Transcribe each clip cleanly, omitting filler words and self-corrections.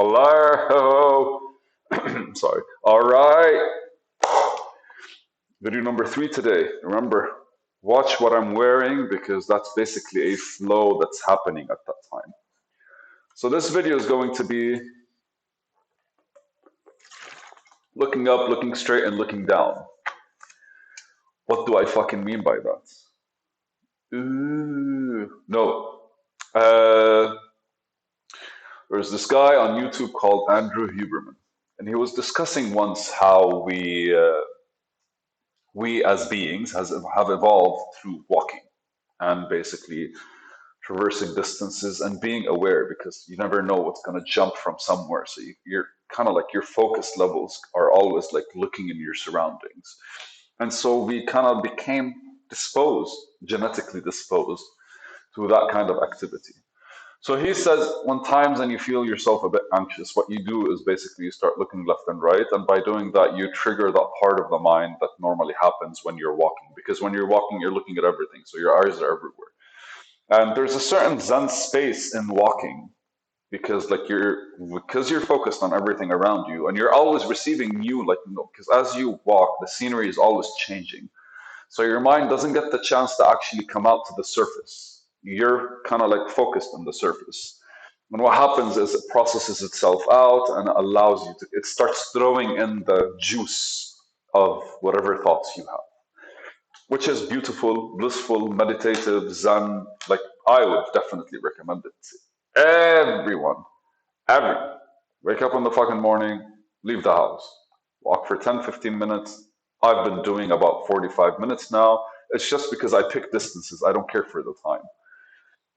Hello. Sorry. All right. Video number three today. Remember, watch what I'm wearing because that's basically a flow that's happening at that time. So this video is going to be looking up, looking straight, and looking down. What do I fucking mean by that? Ooh, no. Uh, there's this guy on YouTube called Andrew Huberman, and he was discussing once how we as beings have evolved through walking and basically traversing distances and being aware because you never know what's going to jump from somewhere. So you're kind of like your focus levels are always like looking in your surroundings. And so we kind of became disposed, genetically disposed to that kind of activity. So he says, when times and you feel yourself a bit anxious, what you do is basically you start looking left and right. And by doing that, you trigger that part of the mind that normally happens when you're walking. Because when you're walking, you're looking at everything. So your eyes are everywhere. And there's a certain Zen space in walking because you're focused on everything around you and you're always receiving new, like, because as you walk, the scenery is always changing. So your mind doesn't get the chance to actually come out to the surface. You're kind of like focused on the surface. And what happens is it processes itself out and it allows you to, it starts throwing in the juice of whatever thoughts you have, which is beautiful, blissful, meditative, Zen. Like, I would definitely recommend it to everyone. Everyone. Wake up in the fucking morning, leave the house, walk for 10, 15 minutes. I've been doing about 45 minutes now. It's just because I pick distances. I don't care for the time.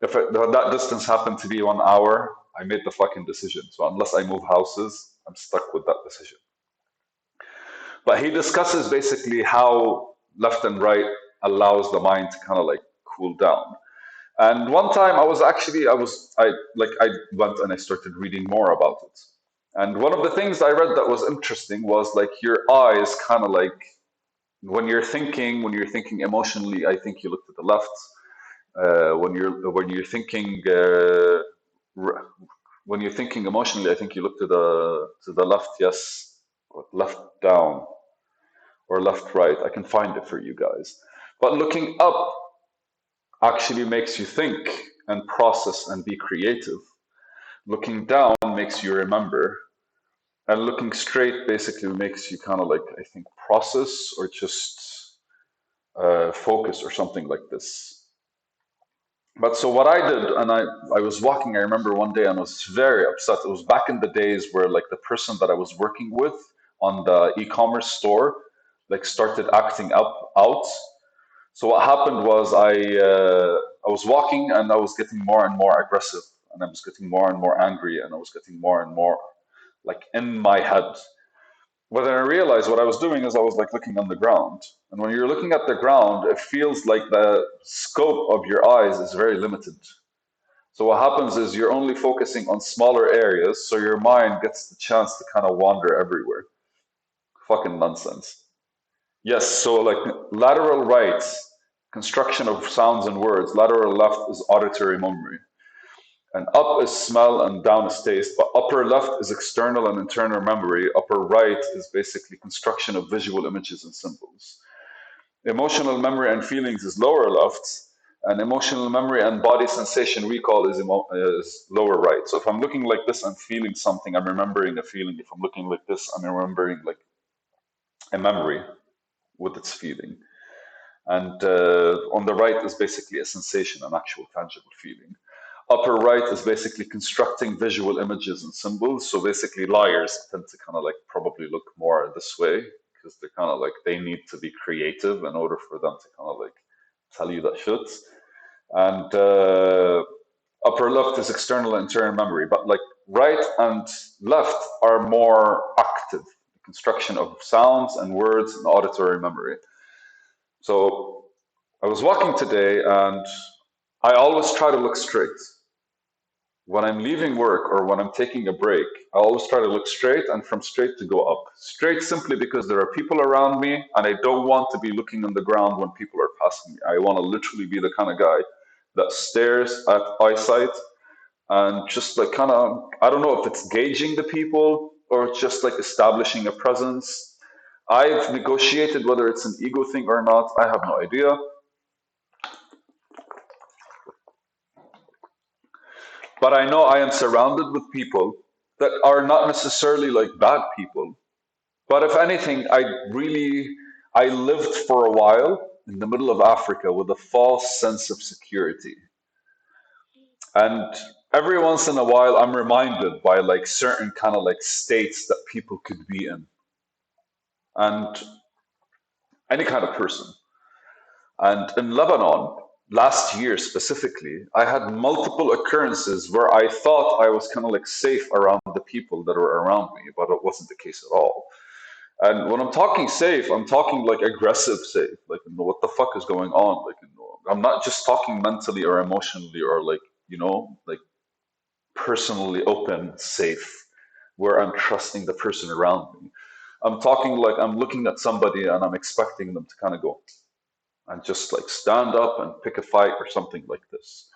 If that distance happened to be 1 hour, I made the fucking decision. So unless I move houses, I'm stuck with that decision. But he discusses basically how left and right allows the mind to kind of like cool down. And one time I went and I started reading more about it. And one of the things I read that was interesting was like your eyes kind of like when you're thinking emotionally, I think you look to the left. R- when you're thinking emotionally, I think you look to the left. Yes, or left down or left right. I can find it for you guys. But looking up actually makes you think and process and be creative. Looking down makes you remember. And looking straight basically makes you kind of like, I think, process or just focus or something like this. But so what I did, and I was walking, I remember one day and I was very upset. It was back in the days where like the person that I was working with on the e-commerce store like started acting up out. So what happened was I was walking and I was getting more and more aggressive and I was getting more and more angry and I was getting more and more like in my head. But then I realized what I was doing is I was like looking on the ground. And when you're looking at the ground, it feels like the scope of your eyes is very limited. So what happens is you're only focusing on smaller areas, so your mind gets the chance to kind of wander everywhere. Fucking nonsense. Yes, so like lateral right, construction of sounds and words. Lateral left is auditory memory. And up is smell and down is taste. But upper left is external and internal memory. Upper right is basically construction of visual images and symbols. Emotional memory and feelings is lower left. And emotional memory and body sensation recall is lower right. So if I'm looking like this, I'm feeling something, I'm remembering a feeling. If I'm looking like this, I'm remembering like a memory with its feeling. And on the right is basically a sensation, an actual tangible feeling. Upper right is basically constructing visual images and symbols. So basically, liars tend to kind of like probably look more this way because they're kind of like they need to be creative in order for them to kind of like tell you that shit. And upper left is external and internal memory, but like right and left are more active, the construction of sounds and words and auditory memory. So I was walking today and I always try to look straight. When I'm leaving work or when I'm taking a break, I always try to look straight and from straight to go up. Straight simply because there are people around me and I don't want to be looking on the ground when people are passing me. I want to literally be the kind of guy that stares at eyesight and just like kind of, I don't know if it's gauging the people or just like establishing a presence. I've negotiated whether it's an ego thing or not. I have no idea. But I know I am surrounded with people that are not necessarily like bad people. But if anything, I lived for a while in the middle of Africa with a false sense of security. And every once in a while, I'm reminded by like certain kind of like states that people could be in, and any kind of person. And in Lebanon, last year specifically, I had multiple occurrences where I thought I was kind of like safe around the people that were around me, but it wasn't the case at all. And when I'm talking safe, I'm talking like aggressive safe, like what the fuck is going on? Like I'm not just talking mentally or emotionally or like like personally open, safe, where I'm trusting the person around me. I'm talking like I'm looking at somebody and I'm expecting them to kind of go and just like stand up and pick a fight or something like this.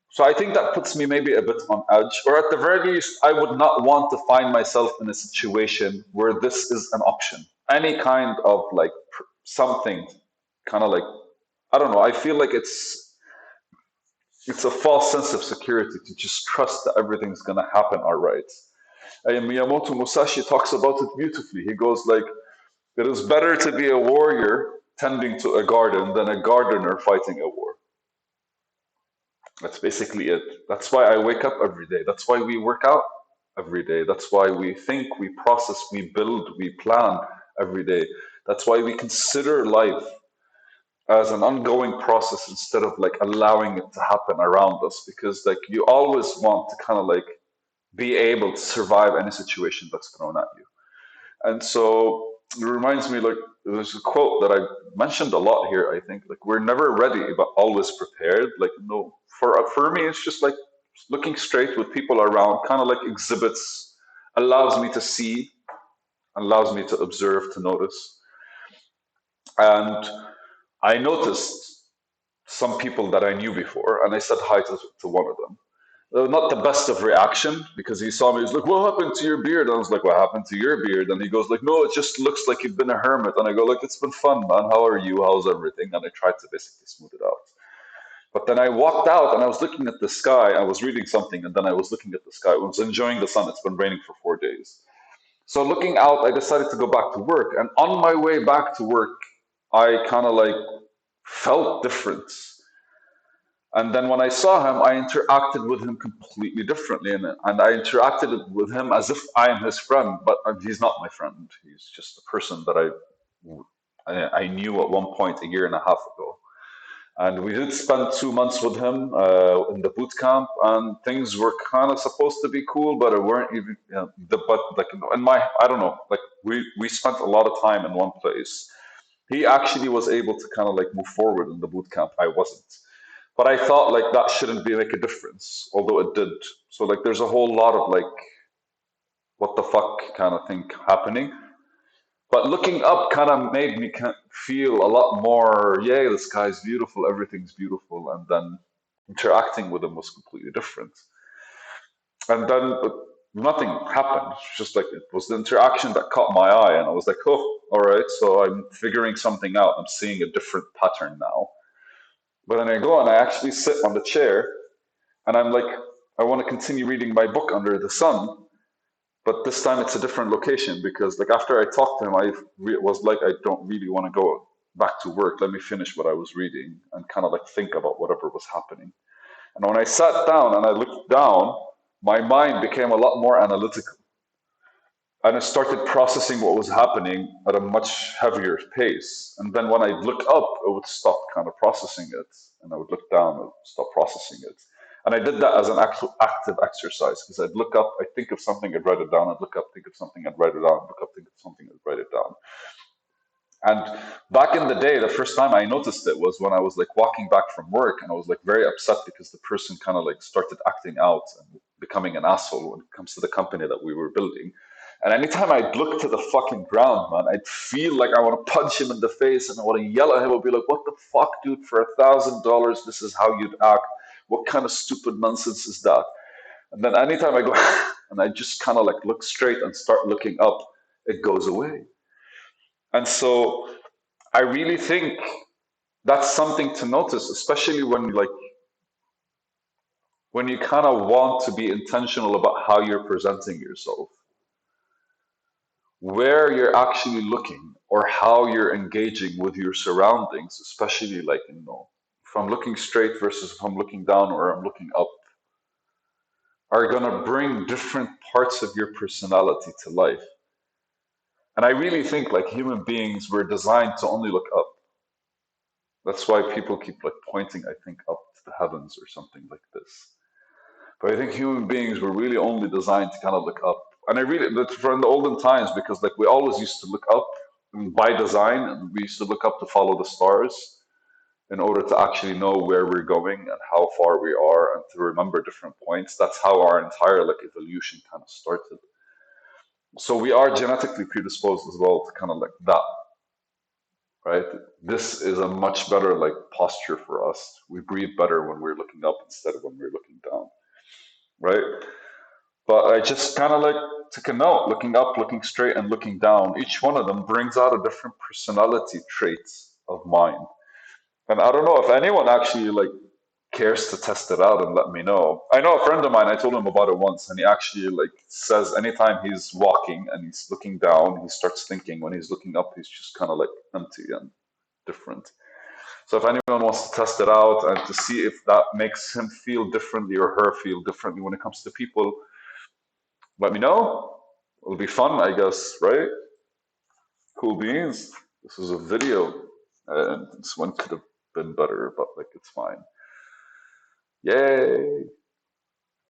So I think that puts me maybe a bit on edge, or at the very least, I would not want to find myself in a situation where this is an option. Any kind of like something, kind of like I don't know. I feel like it's a false sense of security to just trust that everything's gonna happen all right. And Miyamoto Musashi talks about it beautifully. He goes like, "It is better to be a warrior tending to a garden than a gardener fighting a war." That's basically it. That's why I wake up every day. That's why we work out every day. That's why we think, we process, we build, we plan every day. That's why we consider life as an ongoing process instead of like allowing it to happen around us, because like you always want to kind of like be able to survive any situation that's thrown at you. And so it reminds me like there's a quote that I mentioned a lot here. I think like we're never ready, but always prepared. Like no, for me, it's just like looking straight with people around, kind of like exhibits, allows me to see, allows me to observe, to notice. And I noticed some people that I knew before, and I said hi to one of them. Not the best of reaction because he saw me. He's like, "What happened to your beard?" And I was like, "What happened to your beard?" And he goes like, "No, it just looks like you've been a hermit." And I go like, "It's been fun, man. How are you? How's everything?" And I tried to basically smooth it out. But then I walked out and I was looking at the sky. I was reading something, and then I was looking at the sky. I was enjoying the sun. It's been raining for 4 days. So looking out, I decided to go back to work. And on my way back to work, I kind of like felt different. And then when I saw him, I interacted with him completely differently. And I interacted with him as if I am his friend, but he's not my friend. He's just a person that I knew at one point a year and a half ago. And we did spend 2 months with him in the boot camp, and things were kind of supposed to be cool, but it weren't even. But like in my, I don't know, like we spent a lot of time in one place. He actually was able to kind of like move forward in the boot camp. I wasn't. But I thought like that shouldn't be make a difference, although it did. So like there's a whole lot of like what the fuck kind of thing happening. But looking up kind of made me feel a lot more, yeah, the sky's beautiful, everything's beautiful. And then interacting with him was completely different. And then but nothing happened. It's just like it was the interaction that caught my eye. And I was like, oh, all right, so I'm figuring something out. I'm seeing a different pattern now. But then I go and I actually sit on the chair and I'm like, I want to continue reading my book under the sun, but this time it's a different location because like after I talked to him, was like, I don't really want to go back to work. Let me finish what I was reading and kind of like think about whatever was happening. And when I sat down and I looked down, my mind became a lot more analytical. And I started processing what was happening at a much heavier pace. And then when I look up, it would stop kind of processing it. And I would look down, and stop processing it. And I did that as an actual active exercise because I'd look up, I'd think of something, I'd write it down, I'd look up, think of something, I'd write it down, look up, think of something, I'd write it down. And back in the day, the first time I noticed it was when I was like walking back from work and I was like very upset because the person kind of like started acting out and becoming an asshole when it comes to the company that we were building. And anytime I'd look to the fucking ground, man, I'd feel like I want to punch him in the face and I want to yell at him. I'd be like, what the fuck, dude, for $1,000, this is how you'd act. What kind of stupid nonsense is that? And then anytime I go and I just kind of like look straight and start looking up, it goes away. And so I really think that's something to notice, especially when you kind of want to be intentional about how you're presenting yourself, where you're actually looking or how you're engaging with your surroundings, especially like, if I'm looking straight versus if I'm looking down or I'm looking up, are going to bring different parts of your personality to life. And I really think like human beings were designed to only look up. That's why people keep like pointing, I think, up to the heavens or something like this. But I think human beings were really only designed to kind of look up. And I really, that's from the olden times, because like we always used to look up by design, and we used to look up to follow the stars in order to actually know where we're going and how far we are and to remember different points. That's how our entire like evolution kind of started. So we are genetically predisposed as well to kind of like that, right? This is a much better like posture for us. We breathe better when we're looking up instead of when we're looking down, right? But I just kind of like took a note, looking up, looking straight, and looking down. Each one of them brings out a different personality trait of mine. And I don't know if anyone actually like cares to test it out and let me know. I know a friend of mine, I told him about it once, and he actually like says anytime he's walking and he's looking down, he starts thinking. When he's looking up, he's just kind of like empty and different. So if anyone wants to test it out and to see if that makes him feel differently or her feel differently when it comes to people, let me know. It'll be fun, I guess, right? Cool beans. This is a video, and this one could have been better, but like it's fine. Yay!